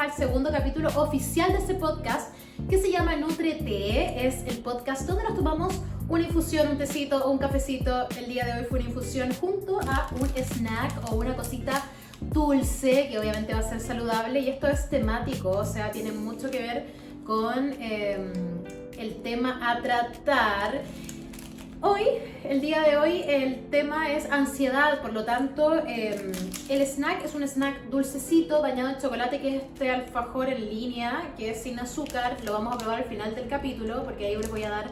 al segundo capítulo oficial de este podcast que se llama Nutre-Té. Es el podcast donde nos tomamos una infusión, un tecito o un cafecito. El día de hoy fue una infusión junto a un snack o una cosita dulce que obviamente va a ser saludable, y esto es temático, o sea, tiene mucho que ver con el tema a tratar. Hoy, el día de hoy, el tema es ansiedad, por lo tanto, el snack es un snack dulcecito bañado en chocolate, que es este alfajor en línea, que es sin azúcar. Lo vamos a probar al final del capítulo, porque ahí les voy a dar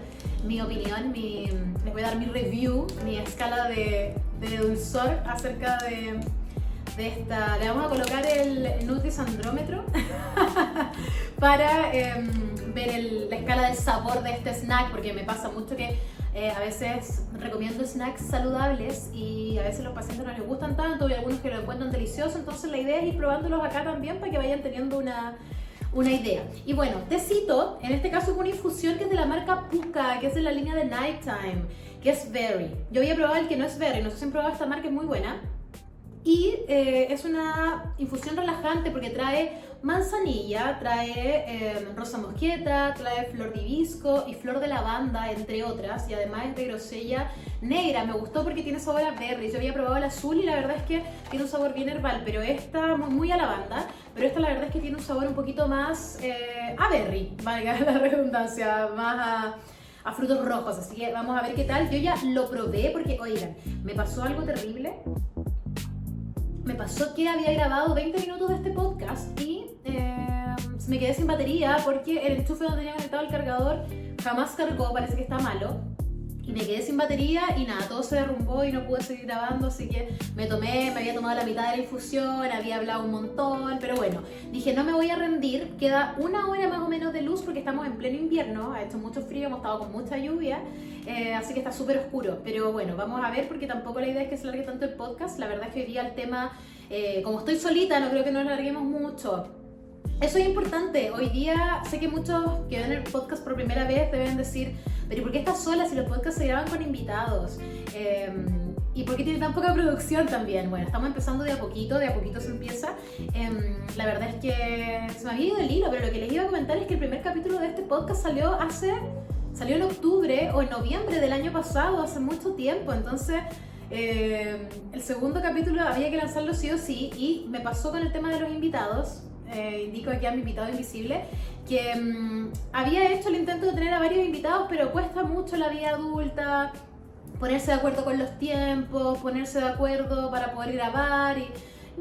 mi opinión, les voy a dar mi review, mi escala de dulzor acerca de esta. Le vamos a colocar el Nutri-Sandrómetro para ver la escala del sabor de este snack, porque me pasa mucho que a veces recomiendo snacks saludables y a veces los pacientes no les gustan tanto, y algunos que lo encuentran delicioso. Entonces la idea es ir probándolos acá también para que vayan teniendo una idea. Y bueno, tecito, en este caso es una infusión que es de la marca Puka, que es de la línea de Nighttime, que es Berry. Yo había probado el que no es Berry, no sé si han probado esta marca, es muy buena. Y es una infusión relajante porque trae manzanilla, trae rosa mosqueta, trae flor de hibisco y flor de lavanda, entre otras, y además es de grosella negra. Me gustó porque tiene sabor a berry. Yo había probado el azul y la verdad es que tiene un sabor bien herbal, pero esta muy a lavanda, pero esta la verdad es que tiene un sabor un poquito más a berry, valga la redundancia, más a frutos rojos. Así que vamos a ver qué tal. Yo ya lo probé porque, oigan, me pasó algo terrible. Me pasó que había grabado 20 minutos de este podcast y me quedé sin batería porque el enchufe donde tenía conectado el cargador jamás cargó, parece que está malo. Y me quedé sin batería y nada, todo se derrumbó y no pude seguir grabando, así que me había tomado la mitad de la infusión, había hablado un montón, pero bueno, dije no me voy a rendir. Queda una hora más o menos de luz porque estamos en pleno invierno, ha hecho mucho frío, hemos estado con mucha lluvia, así que está súper oscuro, pero bueno, vamos a ver, porque tampoco la idea es que se largue tanto el podcast. La verdad es que hoy día el tema, como estoy solita, no creo que nos larguemos mucho. Eso es importante. Hoy día sé que muchos que ven el podcast por primera vez deben decir, pero ¿y por qué estás sola si los podcasts se graban con invitados? ¿Y por qué tiene tan poca producción también? Bueno, estamos empezando de a poquito se empieza. La verdad es que se me había ido el hilo, pero lo que les iba a comentar es que el primer capítulo de este podcast salió en octubre o en noviembre del año pasado, hace mucho tiempo. Entonces el segundo capítulo había que lanzarlo sí o sí, y me pasó con el tema de los invitados. Indico aquí a mi invitado invisible que había hecho el intento de tener a varios invitados, pero cuesta mucho la vida adulta, ponerse de acuerdo con los tiempos, ponerse de acuerdo para poder grabar, y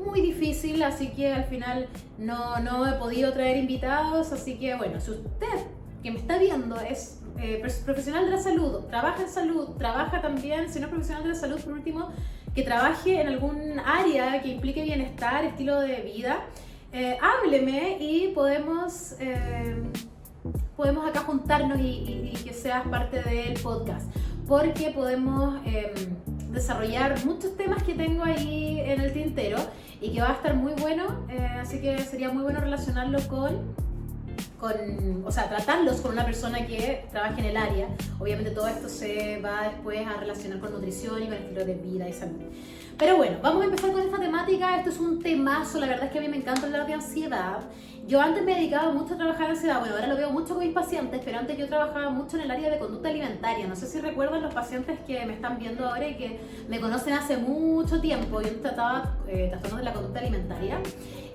muy difícil, así que al final no he podido traer invitados. Así que bueno, si usted que me está viendo es profesional de la salud, trabaja en salud, trabaja también, si no es profesional de la salud, por último, que trabaje en algún área que implique bienestar, estilo de vida, hábleme y podemos acá juntarnos y que seas parte del podcast, porque podemos desarrollar muchos temas que tengo ahí en el tintero y que va a estar muy bueno, así que sería muy bueno relacionarlo o sea, tratarlos con una persona que trabaje en el área. Obviamente todo esto se va después a relacionar con nutrición y con estilo de vida y salud. Pero bueno, vamos a empezar con esta temática. Esto es un temazo, la verdad es que a mí me encanta hablar de ansiedad. Yo antes me dedicaba mucho a trabajar en ansiedad, bueno, ahora lo veo mucho con mis pacientes, pero antes yo trabajaba mucho en el área de conducta alimentaria. No sé si recuerdan los pacientes que me están viendo ahora y que me conocen hace mucho tiempo. Yo trataba trastornos de la conducta alimentaria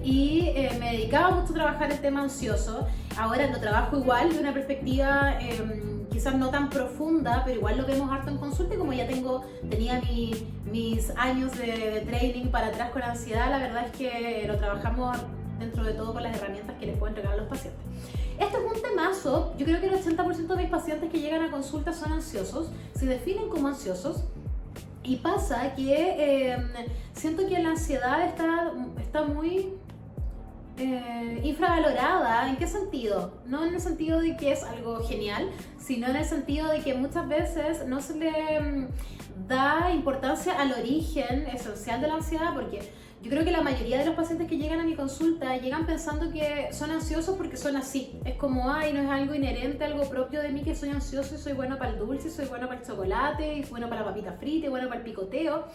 y me dedicaba mucho a trabajar el tema ansioso. Ahora lo trabajo igual de una perspectiva quizás no tan profunda, pero igual lo vemos harto en consulta, y como ya tenía mis años de training para atrás con ansiedad, la verdad es que lo trabajamos dentro de todo con las herramientas que les puedo entregar a los pacientes. Esto es un temazo. Yo creo que el 80% de mis pacientes que llegan a consulta son ansiosos, se definen como ansiosos, y pasa que siento que la ansiedad está muy infravalorada. ¿En qué sentido? No en el sentido de que es algo genial, sino en el sentido de que muchas veces no se le da importancia al origen esencial de la ansiedad, porque yo creo que la mayoría de los pacientes que llegan a mi consulta llegan pensando que son ansiosos porque son así. Es como, ay, no es algo inherente, algo propio de mí que soy ansioso y soy bueno para el dulce, soy bueno para el chocolate, y soy bueno para la papita frita, y bueno para el picoteo.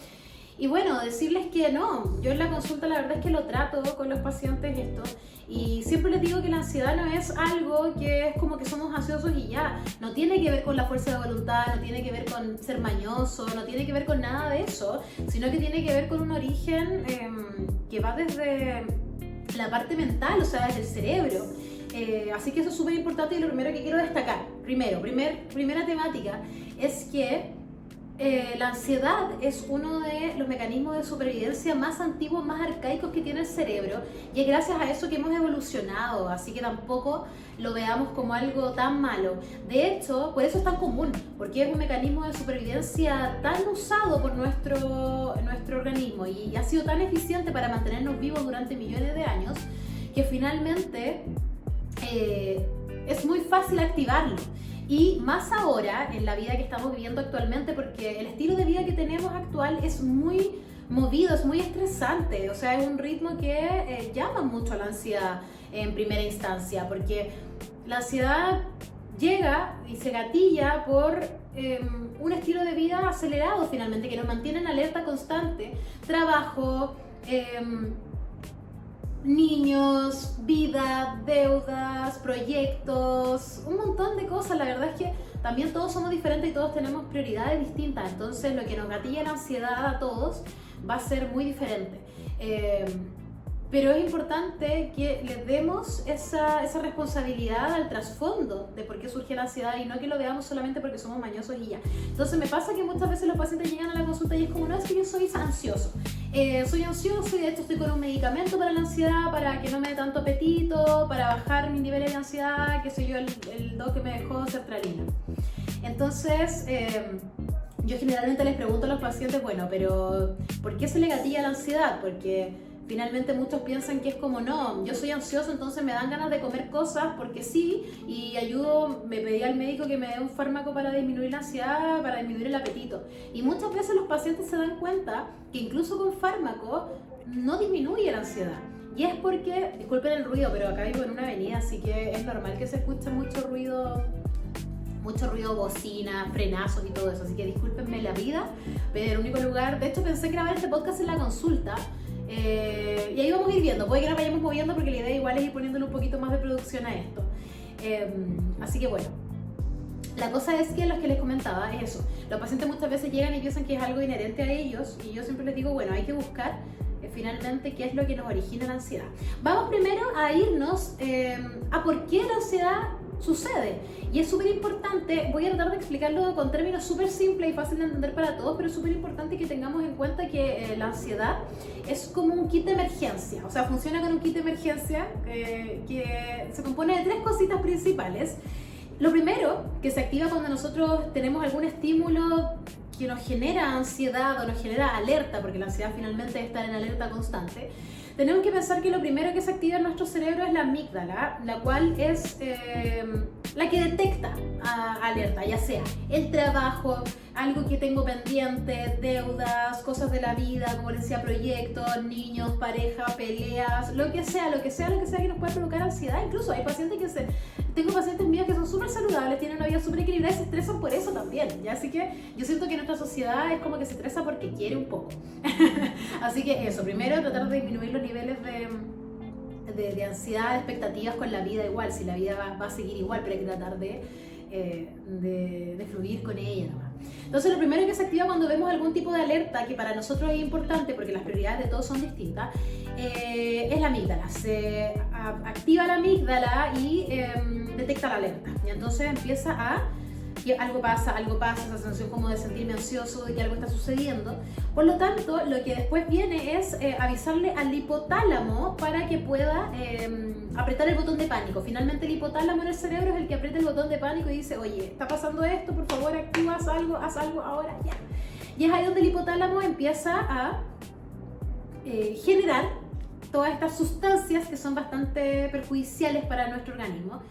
Y bueno, decirles que no, yo en la consulta la verdad es que lo trato con los pacientes esto y siempre les digo que la ansiedad no es algo que es como que somos ansiosos y ya, no tiene que ver con la fuerza de voluntad, no tiene que ver con ser mañoso, no tiene que ver con nada de eso, sino que tiene que ver con un origen que va desde la parte mental, o sea, desde el cerebro. Así que eso es súper importante y lo primero que quiero destacar, primera temática, es que la ansiedad es uno de los mecanismos de supervivencia más antiguos, más arcaicos que tiene el cerebro y es gracias a eso que hemos evolucionado, así que tampoco lo veamos como algo tan malo. De hecho, por eso es tan común, porque es un mecanismo de supervivencia tan usado por nuestro organismo y ha sido tan eficiente para mantenernos vivos durante millones de años que finalmente es muy fácil activarlo. Y más ahora, en la vida que estamos viviendo actualmente, porque el estilo de vida que tenemos actual es muy movido, es muy estresante, o sea, es un ritmo que llama mucho a la ansiedad en primera instancia, porque la ansiedad llega y se gatilla por un estilo de vida acelerado finalmente, que nos mantiene en alerta constante, trabajo, niños, vida, deudas, proyectos, un montón de cosas. La verdad es que también todos somos diferentes y todos tenemos prioridades distintas, entonces lo que nos gatilla la ansiedad a todos va a ser muy diferente. Pero es importante que le demos esa responsabilidad al trasfondo de por qué surge la ansiedad y no que lo veamos solamente porque somos mañosos y ya. Entonces me pasa que muchas veces los pacientes llegan a la consulta y es como, no, es que yo soy ansioso. Soy ansioso y de hecho estoy con un medicamento para la ansiedad, para que no me dé tanto apetito, para bajar mis niveles de ansiedad, que soy yo el doc que me dejó sertralina. Entonces, yo generalmente les pregunto a los pacientes, bueno, pero ¿por qué se le gatilla la ansiedad? Porque finalmente muchos piensan que es como, no, yo soy ansioso, entonces me dan ganas de comer cosas porque sí, y me pedí al médico que me dé un fármaco para disminuir la ansiedad, para disminuir el apetito. Y muchas veces los pacientes se dan cuenta que incluso con fármaco no disminuye la ansiedad. Y es porque, disculpen el ruido, pero acá vivo en una avenida, así que es normal que se escuche mucho ruido, bocina, frenazos y todo eso, así que discúlpenme la vida, pero el único lugar, de hecho pensé grabar este podcast en la consulta, y ahí vamos a ir viendo, puede que nos vayamos moviendo porque la idea igual es ir poniéndole un poquito más de producción a esto. Así que bueno, la cosa es que los que les comentaba es eso, los pacientes muchas veces llegan y piensan que es algo inherente a ellos y yo siempre les digo, bueno, hay que buscar finalmente qué es lo que nos origina la ansiedad. Vamos primero a irnos a por qué la ansiedad sucede. Y es súper importante, voy a tratar de explicarlo con términos súper simples y fácil de entender para todos, pero es súper importante que tengamos en cuenta que la ansiedad es como un kit de emergencia, o sea, funciona con un kit de emergencia que se compone de 3 cositas principales. Lo primero, que se activa cuando nosotros tenemos algún estímulo que nos genera ansiedad o nos genera alerta, porque la ansiedad finalmente es estar en alerta constante. Tenemos que pensar que lo primero que se activa en nuestro cerebro es la amígdala, la cual es la que detecta alerta, ya sea el trabajo, algo que tengo pendiente, deudas, cosas de la vida, como les decía, proyectos, niños, pareja, peleas, lo que sea que nos pueda provocar ansiedad. Incluso hay pacientes tengo pacientes míos que son súper saludables, tienen una vida súper equilibrada y se estresan por eso también, ¿ya? Así que yo siento que nuestra sociedad es como que se estresa porque quiere un poco. Así que eso, primero tratar de disminuir los niveles de ansiedad, de expectativas con la vida igual, si la vida va a seguir igual, pero hay que tratar de fluir con ella nomás. Entonces lo primero que se activa cuando vemos algún tipo de alerta, que para nosotros es importante porque las prioridades de todos son distintas, es la amígdala. Se activa la amígdala y detecta la alerta. Y entonces empieza que algo pasa, esa sensación como de sentirme ansioso, de que algo está sucediendo. Por lo tanto, lo que después viene es avisarle al hipotálamo para que pueda apretar el botón de pánico. Finalmente el hipotálamo en el cerebro es el que aprieta el botón de pánico y dice, oye, está pasando esto, por favor activa, haz algo ahora, ya. Y es ahí donde el hipotálamo empieza a generar todas estas sustancias que son bastante perjudiciales para nuestro organismo.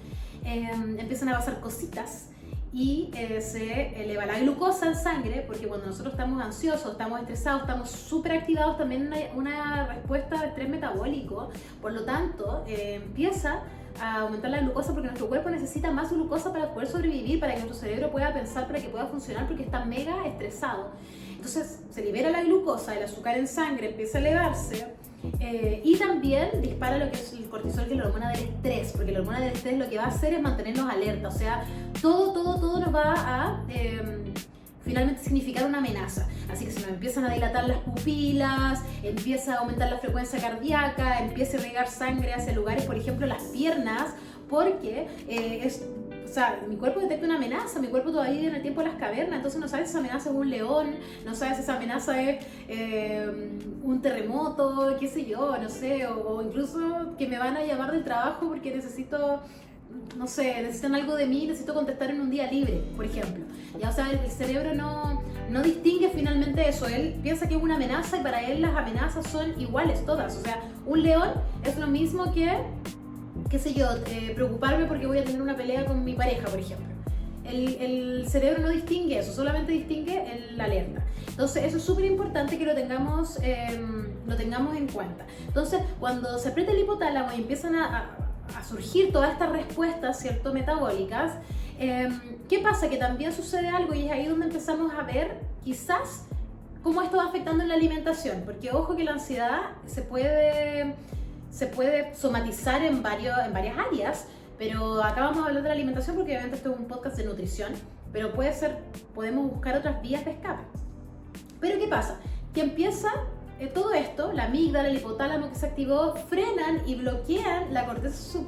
Empiezan a pasar cositas y se eleva la glucosa en sangre, porque cuando nosotros estamos ansiosos, estamos estresados, estamos súper activados, también hay una respuesta de estrés metabólico. Por lo tanto, empieza a aumentar la glucosa porque nuestro cuerpo necesita más glucosa para poder sobrevivir, para que nuestro cerebro pueda pensar, para que pueda funcionar, porque está mega estresado. Entonces se libera la glucosa, el azúcar en sangre empieza a elevarse. Y también dispara lo que es el cortisol, que es la hormona del estrés, porque la hormona del estrés lo que va a hacer es mantenernos alerta, o sea, todo nos va a finalmente significar una amenaza. Así que se nos empiezan a dilatar las pupilas, empieza a aumentar la frecuencia cardíaca, empieza a irrigar sangre hacia lugares, por ejemplo, las piernas, porque o sea, mi cuerpo detecta una amenaza, mi cuerpo todavía vive en el tiempo de las cavernas, entonces no sabe si esa amenaza es un león, no sabe si esa amenaza es un terremoto, qué sé yo, no sé, o incluso que me van a llamar del trabajo porque necesito, no sé, necesitan algo de mí, necesito contestar en un día libre, por ejemplo. Ya, o sea, el cerebro no distingue finalmente eso, él piensa que es una amenaza y para él las amenazas son iguales todas, o sea, un león es lo mismo que, qué sé yo, preocuparme porque voy a tener una pelea con mi pareja, por ejemplo. El cerebro no distingue eso, solamente distingue la alerta. Entonces eso es súper importante que lo tengamos en cuenta. Entonces cuando se aprieta el hipotálamo y empiezan a surgir todas estas respuestas, ¿cierto?, metabólicas, ¿qué pasa? Que también sucede algo y es ahí donde empezamos a ver quizás cómo esto va afectando en la alimentación, porque ojo que la ansiedad se puede somatizar en varias áreas, pero acá vamos a hablar de la alimentación porque obviamente esto es un podcast de nutrición, pero podemos buscar otras vías de escape. Pero ¿qué pasa? Que empieza todo esto, la amígdala, el hipotálamo que se activó, frenan y bloquean la corteza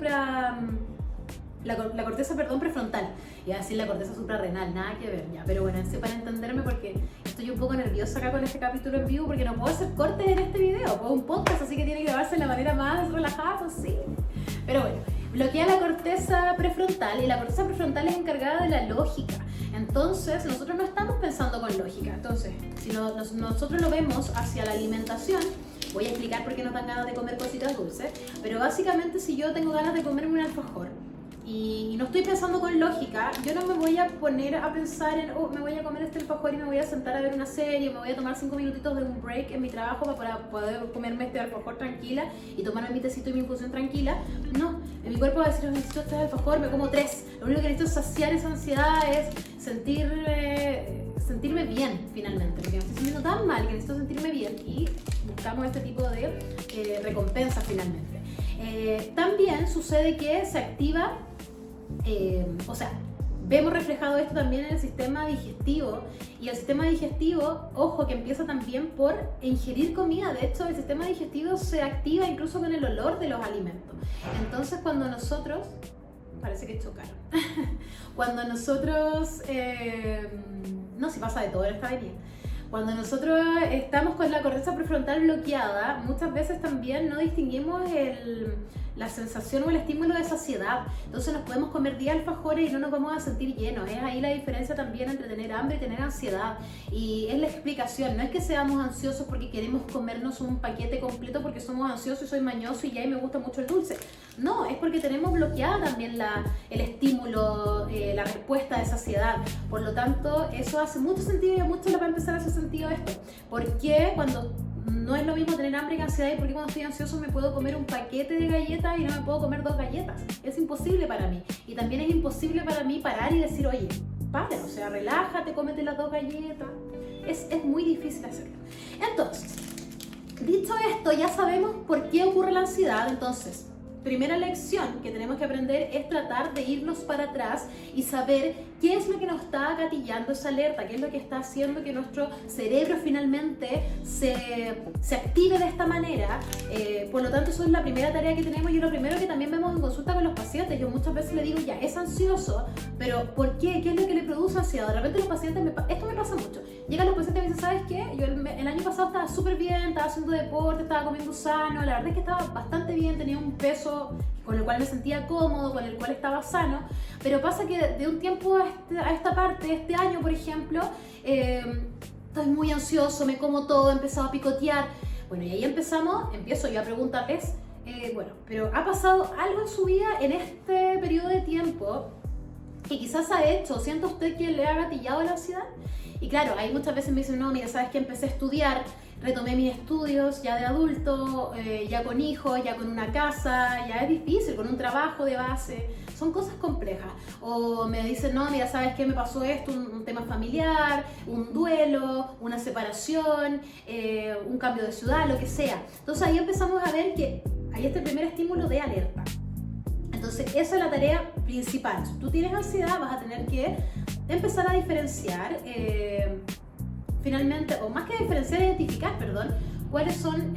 prefrontal. Iba a decir la corteza suprarrenal, nada que ver ya, pero bueno, así para entenderme porque estoy un poco nerviosa acá con este capítulo en vivo porque no puedo hacer cortes en este video, puedo un podcast, así que tiene que grabarse de la manera más relajada posible. Pero bueno, bloquea la corteza prefrontal y la corteza prefrontal es encargada de la lógica. Entonces, nosotros no estamos pensando con lógica. Entonces, si nosotros lo vemos hacia la alimentación, voy a explicar por qué nos dan ganas de comer cositas dulces, pero básicamente si yo tengo ganas de comerme un alfajor y no estoy pensando con lógica, yo no me voy a poner a pensar en, me voy a comer este alfajor y me voy a sentar a ver una serie, me voy a tomar 5 minutitos de un break en mi trabajo para poder comerme este alfajor tranquila y tomarme mi tecito y mi infusión tranquila. No, mi cuerpo va a decir, necesito este alfajor, me como 3. Lo único que necesito es saciar esa ansiedad, es sentirme bien finalmente, porque me estoy sintiendo tan mal que necesito sentirme bien y buscamos este tipo de recompensas finalmente. También sucede que se activa, o sea, vemos reflejado esto también en el sistema digestivo, y el sistema digestivo, ojo, que empieza también por ingerir comida. De hecho, el sistema digestivo se activa incluso con el olor de los alimentos. Entonces, cuando nosotros, parece que chocaron, cuando nosotros, no, si pasa de todo en esta avenida. Cuando nosotros estamos con la corteza prefrontal bloqueada, muchas veces también no distinguimos la sensación o el estímulo de saciedad. Entonces nos podemos comer 10 alfajores y no nos vamos a sentir llenos. Es ahí la diferencia también entre tener hambre y tener ansiedad. Y es la explicación. No es que seamos ansiosos porque queremos comernos un paquete completo porque somos ansiosos y soy mañoso y ya me gusta mucho el dulce. No, es porque tenemos bloqueada también el estímulo, la respuesta de saciedad. Por lo tanto, eso hace mucho sentido y a muchos les va a empezar a hacer sentido esto. ¿Por qué cuando no es lo mismo tener hambre que ansiedad? ¿Y por qué cuando estoy ansioso me puedo comer un paquete de galletas y no me puedo comer 2 galletas? Es imposible para mí. Y también es imposible para mí parar y decir, oye, para, o sea, relájate, cómete las 2 galletas. Es muy difícil hacerlo. Entonces, dicho esto, ya sabemos por qué ocurre la ansiedad. Entonces, primera lección que tenemos que aprender es tratar de irnos para atrás y saber qué es lo que nos está gatillando esa alerta, qué es lo que está haciendo que nuestro cerebro finalmente se active de esta manera. Por lo tanto, eso es la primera tarea que tenemos y lo primero que también vemos en consulta con los pacientes. Yo muchas veces le digo, ya, es ansioso, pero ¿por qué? ¿Qué es lo que le produce ansiedad? De repente los pacientes, esto me pasa mucho, llegan los pacientes y me dicen, ¿sabes qué? Yo el año pasado estaba súper bien, estaba haciendo deporte, estaba comiendo sano, la verdad es que estaba bastante bien, tenía un peso con el cual me sentía cómodo, con el cual estaba sano, pero pasa que de un tiempo a esta parte, este año por ejemplo, estoy muy ansioso, me como todo, he empezado a picotear. Bueno, y ahí empiezo yo a preguntarles, bueno, pero ¿ha pasado algo en su vida en este periodo de tiempo que quizás ha hecho, sienta usted que le ha gatillado la ansiedad? Y claro, ahí muchas veces me dicen, no, mira, ¿sabes qué? Empecé a estudiar, retomé mis estudios ya de adulto, ya con hijos, ya con una casa, ya es difícil, con un trabajo de base, son cosas complejas. O me dicen, no, mira, ¿sabes qué? Me pasó esto, un tema familiar, un duelo, una separación, un cambio de ciudad, lo que sea. Entonces ahí empezamos a ver que hay este primer estímulo de alerta. Entonces esa es la tarea principal. Si tú tienes ansiedad, vas a tener que empezar a diferenciar, finalmente, o más que diferenciar, identificar, perdón, cuáles son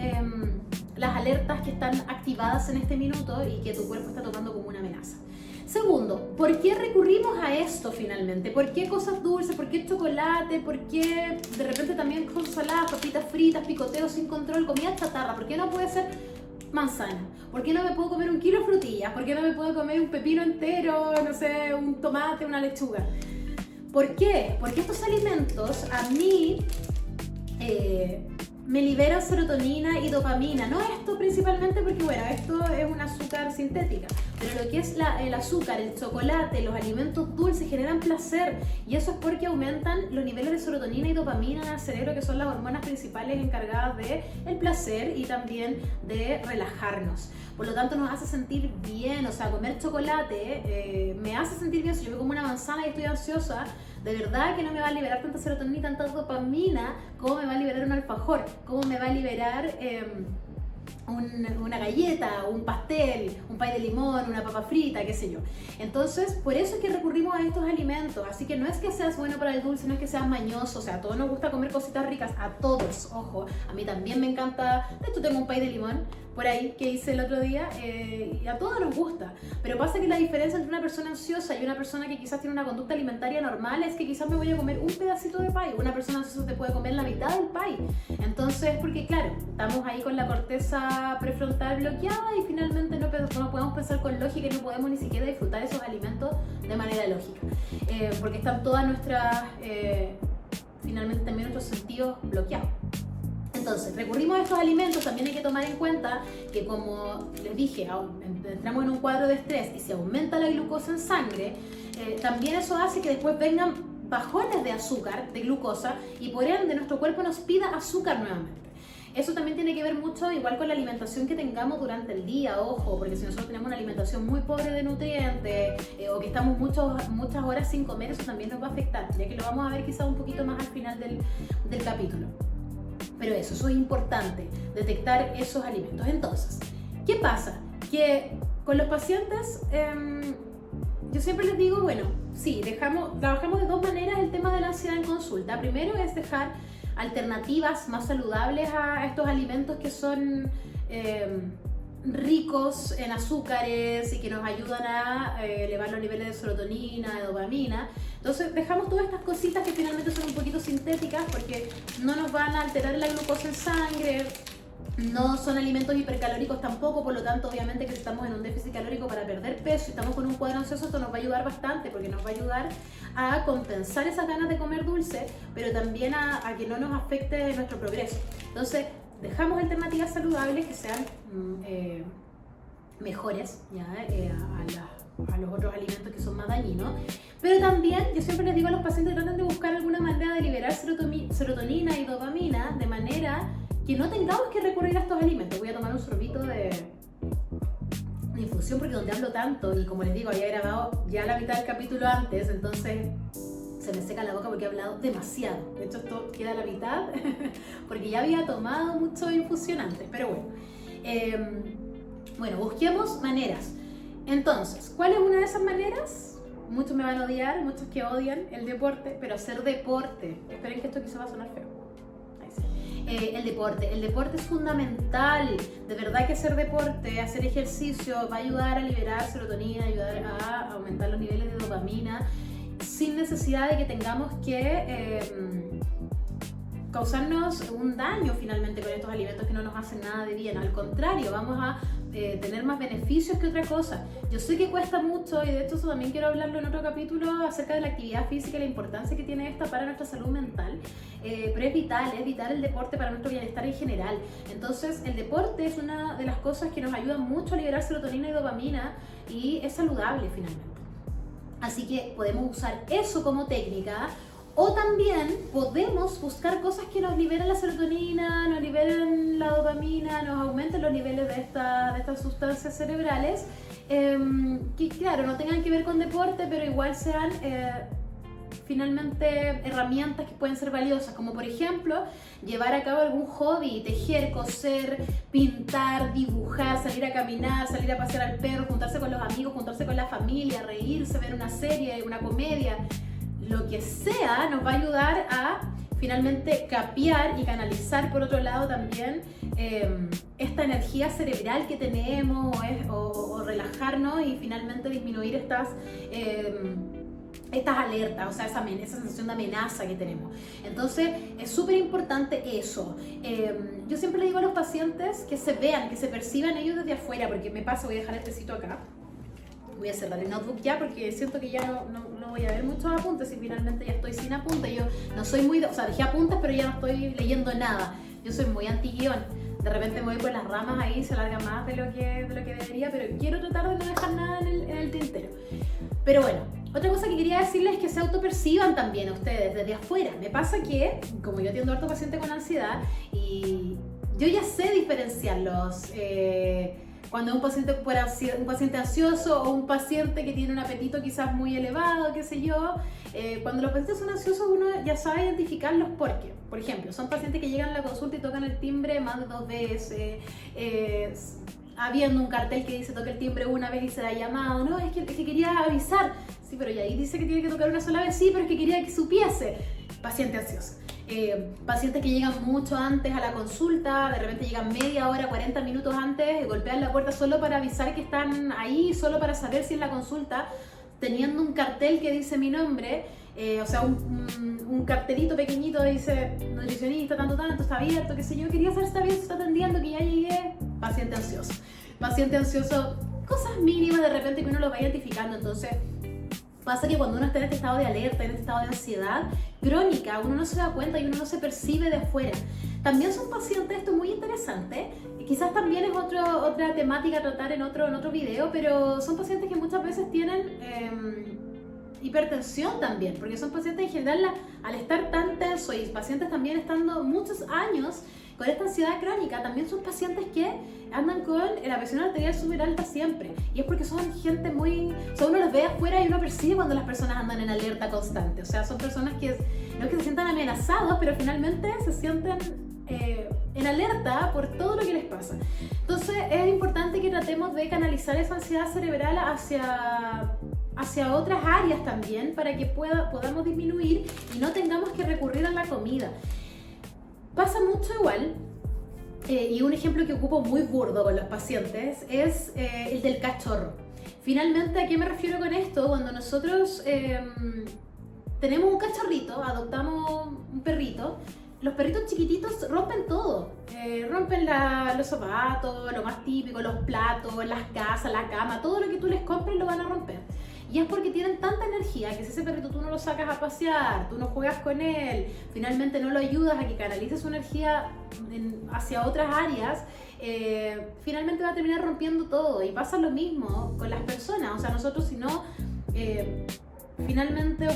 las alertas que están activadas en este minuto y que tu cuerpo está tomando como una amenaza. Segundo, ¿por qué recurrimos a esto finalmente? ¿Por qué cosas dulces? ¿Por qué chocolate? ¿Por qué de repente también cosas saladas, papitas fritas, picoteos sin control, comida chatarra? ¿Por qué no puede ser manzana? ¿Por qué no me puedo comer un kilo de frutillas? ¿Por qué no me puedo comer un pepino entero, no sé, un tomate, una lechuga? ¿Por qué? Porque estos alimentos a mí me liberan serotonina y dopamina. No esto principalmente porque, bueno, esto es un azúcar sintética, pero lo que es el azúcar, el chocolate, los alimentos dulces generan placer, y eso es porque aumentan los niveles de serotonina y dopamina en el cerebro, que son las hormonas principales encargadas del placer y también de relajarnos. Por lo tanto, nos hace sentir bien. O sea, comer chocolate me hace sentir bien. Si yo me como una manzana y estoy ansiosa, de verdad que no me va a liberar tanta serotonina y tanta dopamina como me va a liberar un alfajor, como me va a liberar una galleta, un pastel, un pay de limón, una papa frita, qué sé yo. Entonces, por eso es que recurrimos a estos alimentos. Así que no es que seas bueno para el dulce, no es que seas mañoso. O sea, a todos nos gusta comer cositas ricas, a todos, ojo. A mí también me encanta. De hecho, tengo un pay de limón por ahí que hice el otro día, y a todos nos gusta. Pero pasa que la diferencia entre una persona ansiosa y una persona que quizás tiene una conducta alimentaria normal es que quizás me voy a comer un pedacito de pay. Una persona ansiosa te puede comer la mitad del pay. Entonces, porque claro, estamos ahí con la corteza prefrontal bloqueada y finalmente no podemos pensar con lógica y no podemos ni siquiera disfrutar esos alimentos de manera lógica. Porque están todas nuestras, finalmente también nuestros sentidos bloqueados. Entonces, recurrimos a estos alimentos. También hay que tomar en cuenta que, como les dije, entramos en un cuadro de estrés y se aumenta la glucosa en sangre, también eso hace que después vengan bajones de azúcar, de glucosa, y por ende nuestro cuerpo nos pida azúcar nuevamente. Eso también tiene que ver mucho igual con la alimentación que tengamos durante el día, ojo, porque si nosotros tenemos una alimentación muy pobre de nutrientes, o que estamos muchas horas sin comer, eso también nos va a afectar, ya que lo vamos a ver quizás un poquito más al final del capítulo. Pero eso es importante, detectar esos alimentos. Entonces, ¿qué pasa? Que con los pacientes, yo siempre les digo, bueno, sí, trabajamos de dos maneras el tema de la ansiedad en consulta. Primero es dejar alternativas más saludables a estos alimentos que son ricos en azúcares y que nos ayudan a elevar los niveles de serotonina, de dopamina. Entonces dejamos todas estas cositas que finalmente son un poquito sintéticas porque no nos van a alterar la glucosa en sangre, no son alimentos hipercalóricos tampoco, por lo tanto obviamente que si estamos en un déficit calórico para perder peso y estamos con un cuadro ansioso, esto nos va a ayudar bastante porque nos va a ayudar a compensar esas ganas de comer dulce, pero también a que no nos afecte nuestro progreso. Entonces dejamos alternativas saludables que sean mejores ¿ya? A los otros alimentos que son más dañinos, pero también yo siempre les digo a los pacientes que traten de buscar alguna manera de liberar serotonina y dopamina de manera que no tengamos que recurrir a estos alimentos. Voy a tomar un sorbito de infusión porque donde hablo tanto, y como les digo, había grabado ya la mitad del capítulo antes, entonces se me seca la boca porque he hablado demasiado. De hecho, esto queda a la mitad porque ya había tomado mucho infusión antes, pero bueno. Bueno, busquemos maneras. Entonces, ¿cuál es una de esas maneras? Muchos me van a odiar, muchos que odian el deporte, pero hacer deporte. Esperen que esto quizá va a sonar feo. Ahí sí. El deporte es fundamental. De verdad que hacer deporte, hacer ejercicio va a ayudar a liberar serotonina, ayudar a aumentar los niveles de dopamina, sin necesidad de que tengamos que causarnos un daño finalmente con estos alimentos que no nos hacen nada de bien. Al contrario, vamos a tener más beneficios que otra cosa. Yo sé que cuesta mucho, y de hecho eso también quiero hablarlo en otro capítulo acerca de la actividad física y la importancia que tiene esta para nuestra salud mental, pero es vital el deporte para nuestro bienestar en general. Entonces el deporte es una de las cosas que nos ayuda mucho a liberar serotonina y dopamina y es saludable finalmente. Así que podemos usar eso como técnica, O también podemos buscar cosas que nos liberen la serotonina, nos liberen la dopamina, nos aumenten los niveles de estas sustancias cerebrales, que claro, no tengan que ver con deporte, pero igual sean finalmente herramientas que pueden ser valiosas, como por ejemplo llevar a cabo algún hobby, tejer, coser, pintar, dibujar, salir a caminar, salir a pasear al perro, juntarse con los amigos, juntarse con la familia, reírse, ver una serie, una comedia, lo que sea nos va a ayudar a finalmente capear y canalizar por otro lado también esta energía cerebral que tenemos o relajarnos y finalmente disminuir estas alertas, o sea, esa sensación de amenaza que tenemos. Entonces, es súper importante eso. Yo siempre le digo a los pacientes que se vean, que se perciban ellos desde afuera, porque me pasa, voy a dejar el tecito acá. Voy a cerrar el notebook ya porque siento que ya no voy a ver muchos apuntes y finalmente ya estoy sin apuntes. Yo no soy muy, o sea, dejé apuntes pero ya no estoy leyendo nada. Yo soy muy anti-guión. De repente me voy por las ramas ahí, se alarga más de lo que debería, pero quiero tratar de no dejar nada en el tintero. Pero bueno, otra cosa que quería decirles es que se autoperciban también a ustedes desde afuera. Me pasa que, como yo atiendo a harto paciente con ansiedad, y yo ya sé diferenciarlos. Cuando es un paciente ansioso o un paciente que tiene un apetito quizás muy elevado, qué sé yo, cuando los pacientes son ansiosos uno ya sabe identificarlos porque, por ejemplo, son pacientes que llegan a la consulta y tocan el timbre más de 2 veces, habiendo un cartel que dice toque el timbre una vez y será llamado, no, es que quería avisar, sí, pero ya ahí dice que tiene que tocar una sola vez, sí, pero es que quería que supiese, paciente ansioso. Pacientes que llegan mucho antes a la consulta, de repente llegan media hora, 40 minutos antes, y golpean la puerta solo para avisar que están ahí, solo para saber si es la consulta, teniendo un cartel que dice mi nombre, o sea, un cartelito pequeñito que dice nutricionista, tanto, está abierto, qué sé yo, quería saber si está bien, si está atendiendo, que ya llegué, paciente ansioso. Paciente ansioso, cosas mínimas de repente que uno lo va identificando, entonces pasa que cuando uno está en este estado de alerta, en este estado de ansiedad crónica, uno no se da cuenta y uno no se percibe de afuera. También son pacientes, esto es muy interesante, quizás también es otra temática a tratar en otro video, pero son pacientes que muchas veces tienen hipertensión también, porque son pacientes en general al estar tan tensos y pacientes también estando muchos años con esta ansiedad crónica, también son pacientes que andan con la presión arterial súper alta siempre. Y es porque son gente muy... O sea, uno los ve afuera y uno percibe cuando las personas andan en alerta constante. O sea, son personas que no es que se sientan amenazados, pero finalmente se sienten en alerta por todo lo que les pasa. Entonces, es importante que tratemos de canalizar esa ansiedad cerebral hacia otras áreas también para que podamos disminuir y no tengamos que recurrir a la comida. Pasa mucho igual, y un ejemplo que ocupo muy burdo con los pacientes es el del cachorro. Finalmente, ¿a qué me refiero con esto? Cuando nosotros tenemos un cachorrito, adoptamos un perrito, los perritos chiquititos rompen todo. Rompen los zapatos, lo más típico, los platos, las casas, la cama, todo lo que tú les compres lo van a romper. Y es porque tienen tanta energía que si ese perrito tú no lo sacas a pasear, tú no juegas con él, finalmente no lo ayudas a que canalice su energía hacia otras áreas, finalmente va a terminar rompiendo todo. Y pasa lo mismo con las personas. O sea, nosotros si no finalmente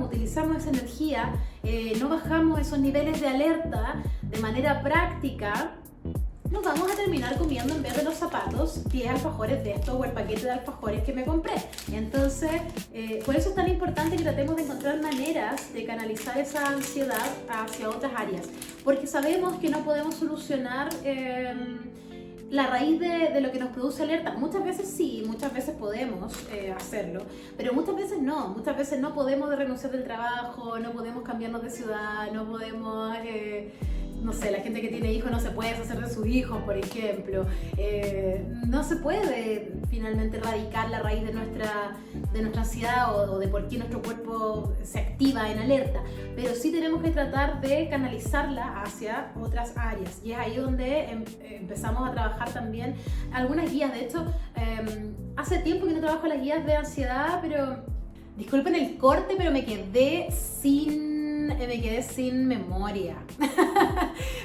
utilizamos esa energía, no bajamos esos niveles de alerta de manera práctica, nos vamos a terminar comiendo en vez de los zapatos 10 alfajores de estos o el paquete de alfajores que me compré. Entonces, por eso es tan importante que tratemos de encontrar maneras de canalizar esa ansiedad hacia otras áreas, porque sabemos que no podemos solucionar la raíz de lo que nos produce alerta. Muchas veces sí, muchas veces podemos hacerlo, pero muchas veces no podemos renunciar del trabajo, no podemos cambiarnos de ciudad, no podemos... no sé, la gente que tiene hijos no se puede deshacer de sus hijos, por ejemplo. No se puede finalmente erradicar la raíz de nuestra ansiedad o de por qué nuestro cuerpo se activa en alerta. Pero sí tenemos que tratar de canalizarla hacia otras áreas. Y es ahí donde empezamos a trabajar también algunas guías. De hecho, hace tiempo que no trabajo las guías de ansiedad, pero disculpen el corte, pero me quedé sin memoria.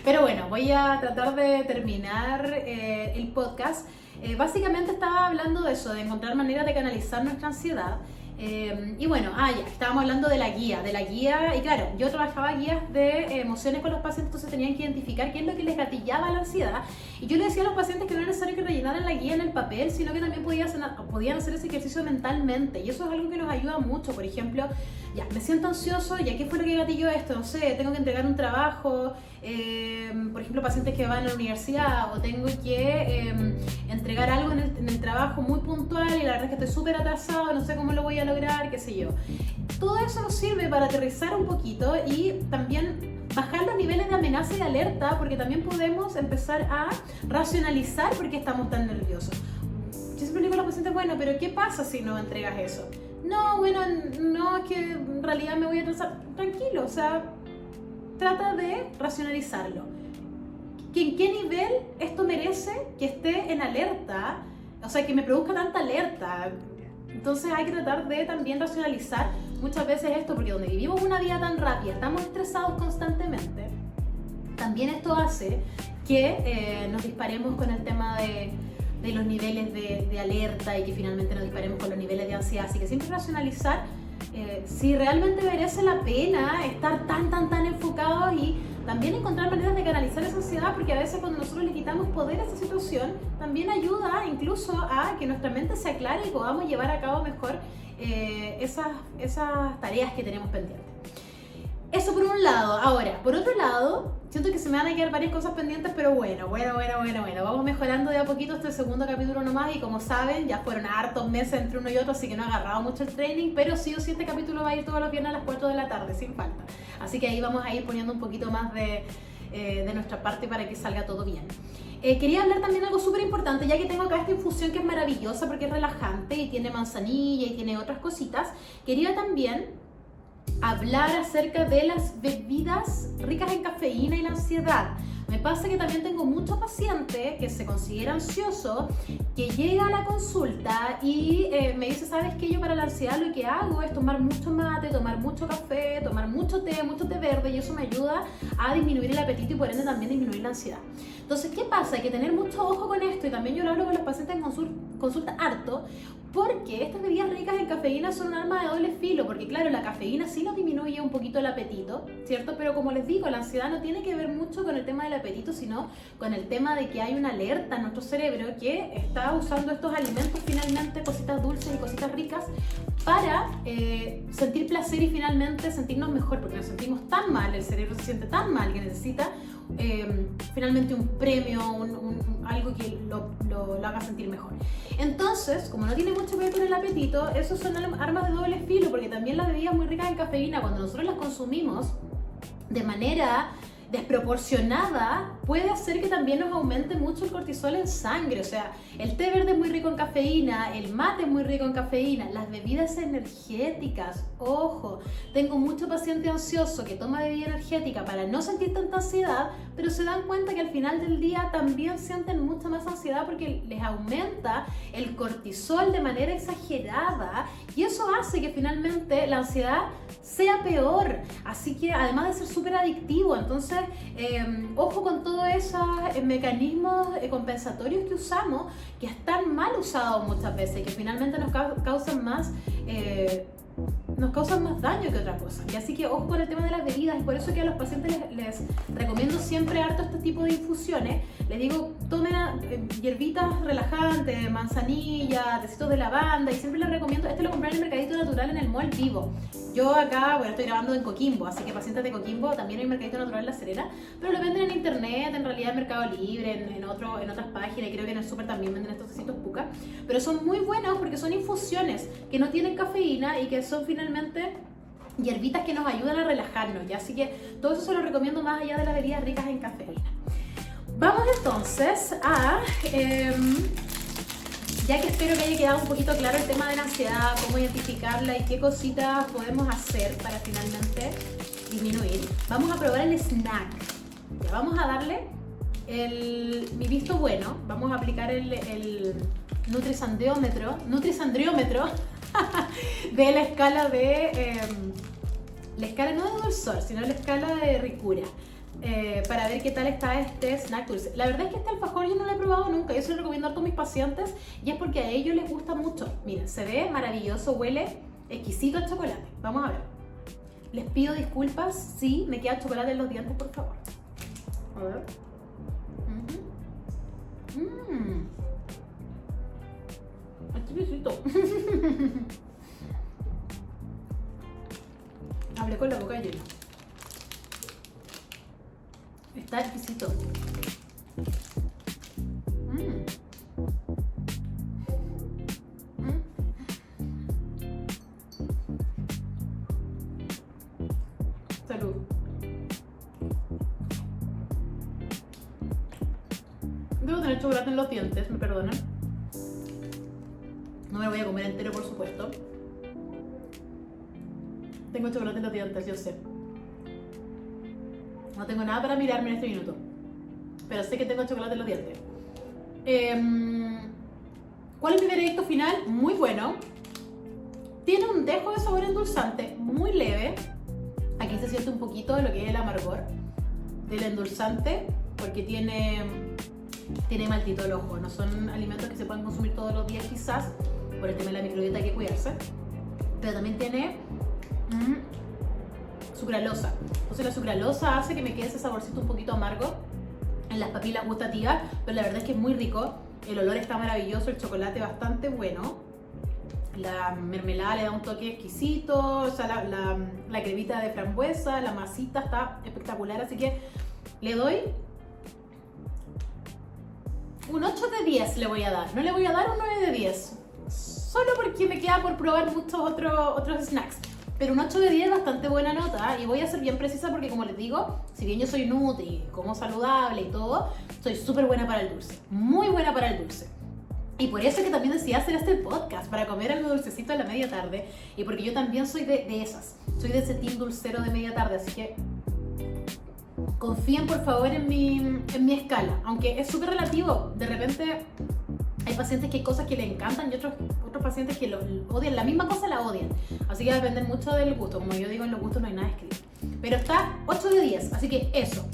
Pero bueno, voy a tratar de terminar el podcast. Básicamente estaba hablando de eso, de encontrar maneras de canalizar nuestra ansiedad. Y bueno, ya, estábamos hablando de la guía, y claro, yo trabajaba guías de emociones con los pacientes, entonces tenían que identificar qué es lo que les gatillaba la ansiedad. Y yo le decía a los pacientes que no era necesario que rellenaran la guía en el papel, sino que también podían hacer ese ejercicio mentalmente. Y eso es algo que nos ayuda mucho. Por ejemplo, ya, me siento ansioso, ya, ¿qué fue lo que gatilló esto? No sé, tengo que entregar un trabajo, por ejemplo, pacientes que van a la universidad, o tengo que entregar algo en el trabajo muy puntual y la verdad es que estoy súper atrasado, no sé cómo lo voy a lograr, qué sé yo. Todo eso nos sirve para aterrizar un poquito y también bajar los niveles de amenaza y alerta, porque también podemos empezar a racionalizar por qué estamos tan nerviosos. Yo siempre digo a los pacientes, bueno, pero ¿qué pasa si no entregas eso? No, bueno, no, es que en realidad me voy a atrasar. Tranquilo, o sea, trata de racionalizarlo. ¿En qué nivel esto merece que esté en alerta? O sea, que me produzca tanta alerta. Entonces hay que tratar de también racionalizar muchas veces esto, porque donde vivimos una vida tan rápida, estamos estresados constantemente, también esto hace que nos disparemos con el tema de los niveles de alerta y que finalmente nos disparemos con los niveles de ansiedad. Así que siempre racionalizar si realmente merece la pena estar tan enfocados y también encontrar maneras de canalizar esa ansiedad, porque a veces cuando nosotros le quitamos poder a esta situación, también ayuda incluso a que nuestra mente se aclare y podamos llevar a cabo mejor esas tareas que tenemos pendientes. Eso por un lado. Ahora, por otro lado, siento que se me van a quedar varias cosas pendientes, pero bueno. Vamos mejorando de a poquito este segundo capítulo nomás y como saben, ya fueron hartos meses entre uno y otro, así que no he agarrado mucho el training, pero sí o sí este capítulo va a ir todos los viernes a las 4 de la tarde, sin falta. Así que ahí vamos a ir poniendo un poquito más de nuestra parte para que salga todo bien. Quería hablar también de algo súper importante, ya que tengo acá esta infusión que es maravillosa porque es relajante y tiene manzanilla y tiene otras cositas. Quería también hablar acerca de las bebidas ricas en cafeína y la ansiedad. Me pasa que también tengo muchos pacientes que se considera ansioso, que llega a la consulta y me dice, ¿sabes qué? Yo para la ansiedad lo que hago es tomar mucho mate, tomar mucho café, tomar mucho té verde, y eso me ayuda a disminuir el apetito y por ende también disminuir la ansiedad. Entonces, ¿qué pasa? Hay que tener mucho ojo con esto, y también yo lo hablo con los pacientes en consulta harto, porque estas bebidas ricas en cafeína son un arma de doble filo, porque claro, la cafeína sí nos disminuye un poquito el apetito, ¿cierto? Pero como les digo, la ansiedad no tiene que ver mucho con el tema del apetito, sino con el tema de que hay una alerta en nuestro cerebro que está usando estos alimentos, finalmente cositas dulces y cositas ricas, para sentir placer y finalmente sentirnos mejor, porque nos sentimos tan mal, el cerebro se siente tan mal que necesita finalmente un premio, algo que lo haga sentir mejor. Entonces, como no tiene mucho que ver con el apetito, esos son armas de doble filo, porque también las bebidas muy ricas en cafeína, cuando nosotros las consumimos de manera desproporcionada, puede hacer que también nos aumente mucho el cortisol en sangre. O sea, el té verde es muy rico en cafeína, el mate es muy rico en cafeína, las bebidas energéticas, ojo, tengo mucho paciente ansioso que toma bebida energética para no sentir tanta ansiedad, pero se dan cuenta que al final del día también sienten mucha más ansiedad porque les aumenta el cortisol de manera exagerada, y eso hace que finalmente la ansiedad sea peor, así que además de ser súper adictivo. Entonces ojo con todos esos mecanismos compensatorios que usamos, que están mal usados muchas veces y que finalmente nos causan más daño que otra cosa. Y así que ojo con el tema de las bebidas, y por eso que a los pacientes les recomiendo siempre harto este tipo de infusiones. Les digo, tomen hierbitas relajantes, manzanilla, tecitos de lavanda, y siempre les recomiendo, este lo compré en el Mercadito Natural en el Mall Vivo. Yo acá, bueno, estoy grabando en Coquimbo, así que pacientes de Coquimbo, también hay Mercadito Natural en La Serena, pero lo venden en internet, en realidad en Mercado Libre, en otras páginas, y creo que en el súper también venden estos tecitos puca, pero son muy buenos porque son infusiones que no tienen cafeína y que son finalmente hierbitas que nos ayudan a relajarnos, ¿ya? Así que todo eso se lo recomiendo más allá de las bebidas ricas en cafeína. Vamos entonces a... ya que espero que haya quedado un poquito claro el tema de la ansiedad, cómo identificarla y qué cositas podemos hacer para finalmente disminuir, vamos a probar el snack. Ya vamos a darle mi visto bueno, vamos a aplicar el nutrisandriómetro de la escala la escala no de dulzor, sino la escala de ricura. Para ver qué tal está este snack dulce. La verdad es que este alfajor yo no lo he probado nunca, yo se lo recomiendo a todos mis pacientes y es porque a ellos les gusta mucho. Miren, se ve maravilloso, huele exquisito el chocolate. Vamos a ver. Les pido disculpas si me queda chocolate en los dientes, por favor. A ver. Exquisito. Hablé con la boca llena. Está exquisito. Salud. Debo tener chocolate en los dientes, me perdonan. No me lo voy a comer entero, por supuesto. Tengo chocolate en los dientes, yo sé. No tengo nada para mirarme en este minuto, pero sé que tengo chocolate en los dientes. ¿Cuál es mi veredicto final? Muy bueno. Tiene un dejo de sabor endulzante muy leve. Aquí se siente un poquito de lo que es el amargor del endulzante, porque tiene maltito el ojo. No son alimentos que se puedan consumir todos los días, quizás por el tema de la microbiota hay que cuidarse, pero también tiene sucralosa. Entonces la sucralosa hace que me quede ese saborcito un poquito amargo en las papilas gustativas, pero la verdad es que es muy rico. El olor está maravilloso, el chocolate bastante bueno, la mermelada le da un toque exquisito, o sea, la cremita de frambuesa, la masita está espectacular, así que le doy un 8 de 10 le voy a dar, no le voy a dar un 9 de 10, solo porque me queda por probar muchos otros snacks. Pero un 8 de 10 es bastante buena nota, y voy a ser bien precisa porque, como les digo, si bien yo soy nutri, como saludable y todo, soy súper buena para el dulce, muy buena para el dulce. Y por eso es que también decidí hacer este podcast, para comer algo dulcecito a la media tarde, y porque yo también soy de esas, soy de ese team dulcero de media tarde, así que confíen por favor en mi escala, aunque es súper relativo. De repente hay pacientes que hay cosas que le encantan y otros pacientes que lo odian, la misma cosa la odian, así que va a depender mucho del gusto. Como yo digo, en los gustos no hay nada escrito, pero está 8 de 10, así que eso.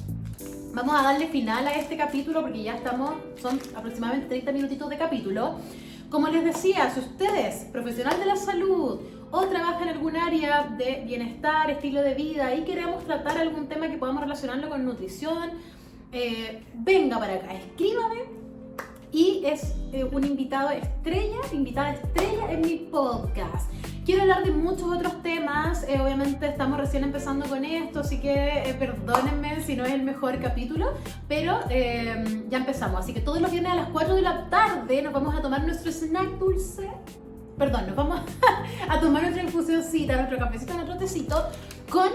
Vamos a darle final a este capítulo porque ya son aproximadamente 30 minutitos de capítulo. Como les decía, si ustedes, profesional de la salud o trabajan en algún área de bienestar, estilo de vida y queremos tratar algún tema que podamos relacionarlo con nutrición, venga para acá, escríbame. Y es un invitada estrella en mi podcast. Quiero hablar de muchos otros temas, obviamente estamos recién empezando con esto, así que perdónenme si no es el mejor capítulo, pero ya empezamos. Así que todos los viernes a las 4 de la tarde nos vamos a tomar nuestro snack dulce. Perdón, nos vamos a tomar nuestra infusioncita, nuestro cafecito, nuestro tecito con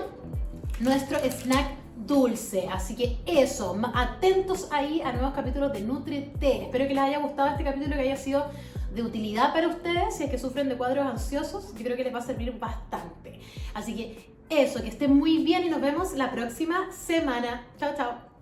nuestro snack dulce. Así que eso, atentos ahí a nuevos capítulos de Nutri-T. Espero que les haya gustado este capítulo, que haya sido de utilidad para ustedes. Si es que sufren de cuadros ansiosos, yo creo que les va a servir bastante. Así que eso, que estén muy bien y nos vemos la próxima semana. Chao, chao.